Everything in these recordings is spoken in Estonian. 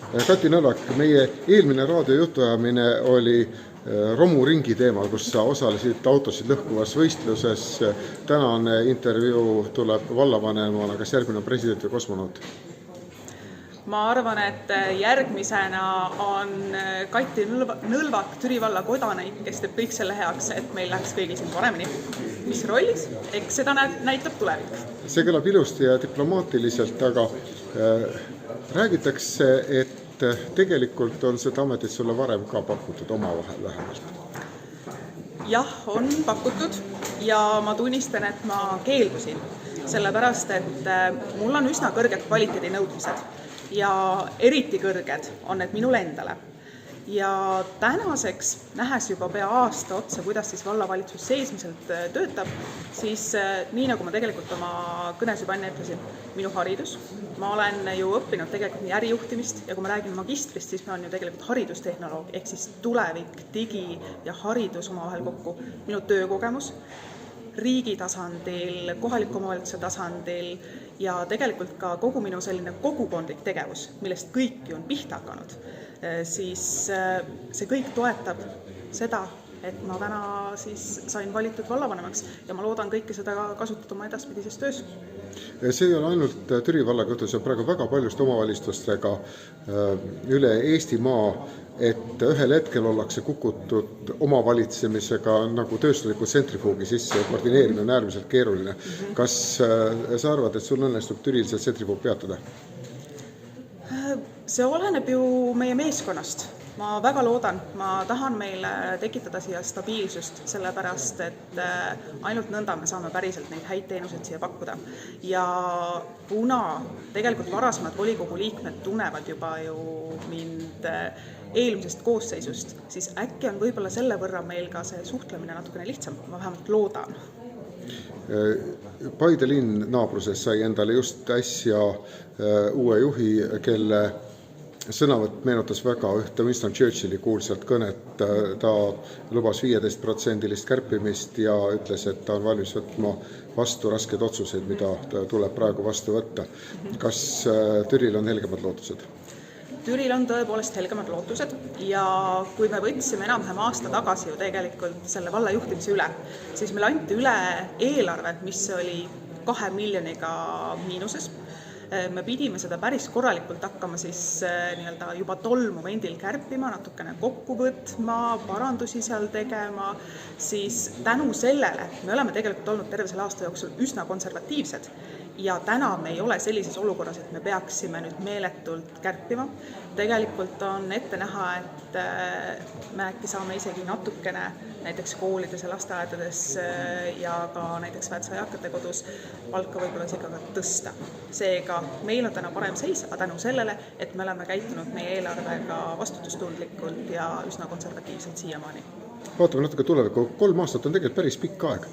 Kati Nõlvak, meie eelmine raadiojutuajamine oli romuringi teemal, kus sa osalesid autosid lõhkuvas võistluses. Tänane intervjuu tuleb vallavanemana, kas järgmine on president või kosmonaut? Ma arvan, et järgmisena on Kati Nõlvak, Türi valla kodanik, kes teeb kõik selle heaks, et meil läheks kõigil siin paremini. Mis rollis? Eks seda näitab tulevik. See kõlab ilusti ja diplomaatiliselt, aga räägitakse, et tegelikult on seda ametit sulle varem ka pakutud omavahel vähemalt. Jah, on pakutud ja ma tunnistan, et ma keeldusin, sellepärast, et mul on üsna kõrged kvaliteedinõudmised ja eriti kõrged on need minule endale. Ja tänaseks, nähes juba pea aasta otsa, kuidas siis vallavalitsus seesmiselt töötab, siis nii nagu ma tegelikult oma kõnes juba enne ütlesin, minu haridus. Ma olen ju õppinud tegelikult nii ärijuhtimist ja kui ma räägin magistrist, siis ma olen ju tegelikult haridustehnoloog, ehk siis tulevik, digi ja haridus omavahel kokku. Minu töökogemus riigi tasandil, kohaliku omavalitsuse tasandil ja tegelikult ka kogu minu selline kogukondlik tegevus, millest kõik ju on pihta hakanud, siis see kõik toetab seda, et ma täna siis sain valitud vallavanemaks ja ma loodan kõike seda kasutada oma edaspidises töös. See ei ole ainult Türi vallaga jutu, see on praegu väga paljusti omavalitsustega üle Eestimaa, et ühel hetkel ollakse kukutud omavalitsemisega nagu tööstusliku tsentrifuugi sisse ja koordineerimine on äärmiselt keeruline. Kas sa arvad, et sul õnnestub Türil see tsentrifuug peatada? See oleneb ju meie meeskonnast. Ma väga loodan, ma tahan meile tekitada siia stabiilsust, sellepärast, et ainult nõnda me saame päriselt neid häid teenuseid siia pakkuda. Ja kuna tegelikult varasemad volikogu liikmed tunnevad juba ju mind eelmisest koosseisust, siis äkki on võib-olla selle võrra meil ka see suhtlemine natukene lihtsam, ma vähemalt loodan. Paide linn naabruses sai endale just äsja uue juhi, kelle sõnavõtt meenutas väga ühte Winston Churchilli kuulsalt kõnet. Ta lubas 15% kärpimist ja ütles, et ta on valmis võtma vastu rasked otsuseid, mida tuleb praegu vastu võtta. Kas Türil on helgemad lootused? Türil on tõepoolest helgemad lootused ja kui me võtsime enam-vähem aasta tagasi ju tegelikult selle valla juhtimise üle, siis meil anti üle eelarve, mis oli 2 miljoniga miinuses. Me pidime seda päris korralikult hakkama siis juba tol momendil kärpima, natukene kokku võtma, parandusi seal tegema, siis tänu sellele me oleme tegelikult olnud terve selle aasta jooksul üsna konservatiivsed ja täna me ei ole sellises olukorras, et me peaksime nüüd meeletult kärpima. Tegelikult on ette näha, et me äkki saame isegi natukene näiteks koolides ja lasteaedades ja ka näiteks Väätsa eakate kodus palka võib-olla isegi ka tõsta. Seega meil on täna parem seis, aga tänu sellele, et me oleme käitunud meie eelarvega vastutustundlikult ja üsna konservatiivselt siiamaani. Vaatame natuke tulevikku. 3 aastat on tegelikult päris pikk aeg.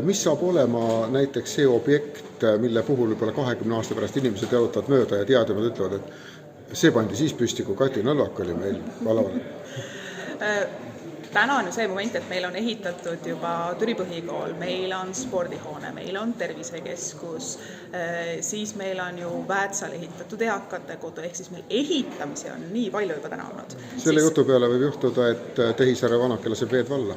Mis saab olema näiteks see objekt, mille puhul võib-olla 20 aasta pärast inimesed jalutavad mööda ja teadjad ütlevad, et see pandi siis püsti, kui Kati Nõlvak oli meil vallavanem? Täna on ju see moment, et meil on ehitatud juba Türi põhikool, meil on spordihoone, meil on tervisekeskus, siis meil on ju Väätsal ehitatud eakate kodu, ehk siis meil ehitamisi on nii palju juba täna olnud. Selle jutu peale võib juhtuda, et Tehisaare vanake laseb veed valla.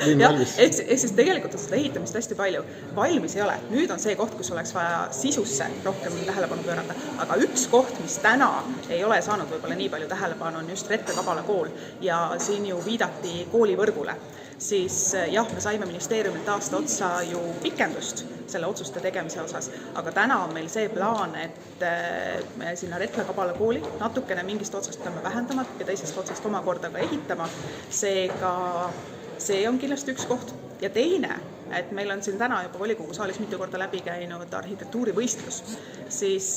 Ehk siis tegelikult on seda ehitamist hästi palju. Valmis ei ole. Nüüd on see koht, kus oleks vaja sisusse rohkem tähelepanu pöörata. Aga üks koht, mis täna ei ole saanud võib-olla nii palju tähelepanu, on just Rette Kabala kool ja siin ju viidati koolivõrgule, siis jah, me saime ministeeriumilt aasta otsa ju pikendust selle otsuste tegemise osas, aga täna on meil see plaan, et me sinna Rette Kabala kooli natukene mingist otsast peame vähendama ja teisest otsast omakorda ka ehitama. Seega see on kindlasti üks koht. Ja teine, et meil on siin täna juba volikogu saalis mitu korda läbi käinud arhitektuurivõistlus, siis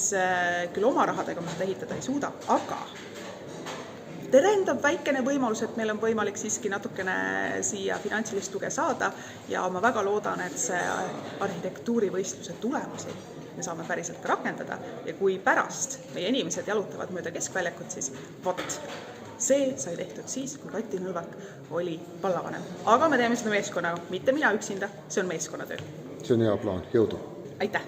küll oma rahadega me seda ehitada ei suuda, aga terendab väikene võimalus, et meil on võimalik siiski natukene siia finantsilist tuge saada ja ma väga loodan, et see arhitektuurivõistluse tulemusi me saame päriselt ka rakendada ja kui pärast meie inimesed jalutavad mööda keskväljakut, siis see sai tehtud siis, kui Kati Nõlvak oli vallavanem. Aga me teeme seda meeskonnaga, mitte mina üksinda, see on meeskonnatöö. See on hea plaan, jõudu! Aitäh!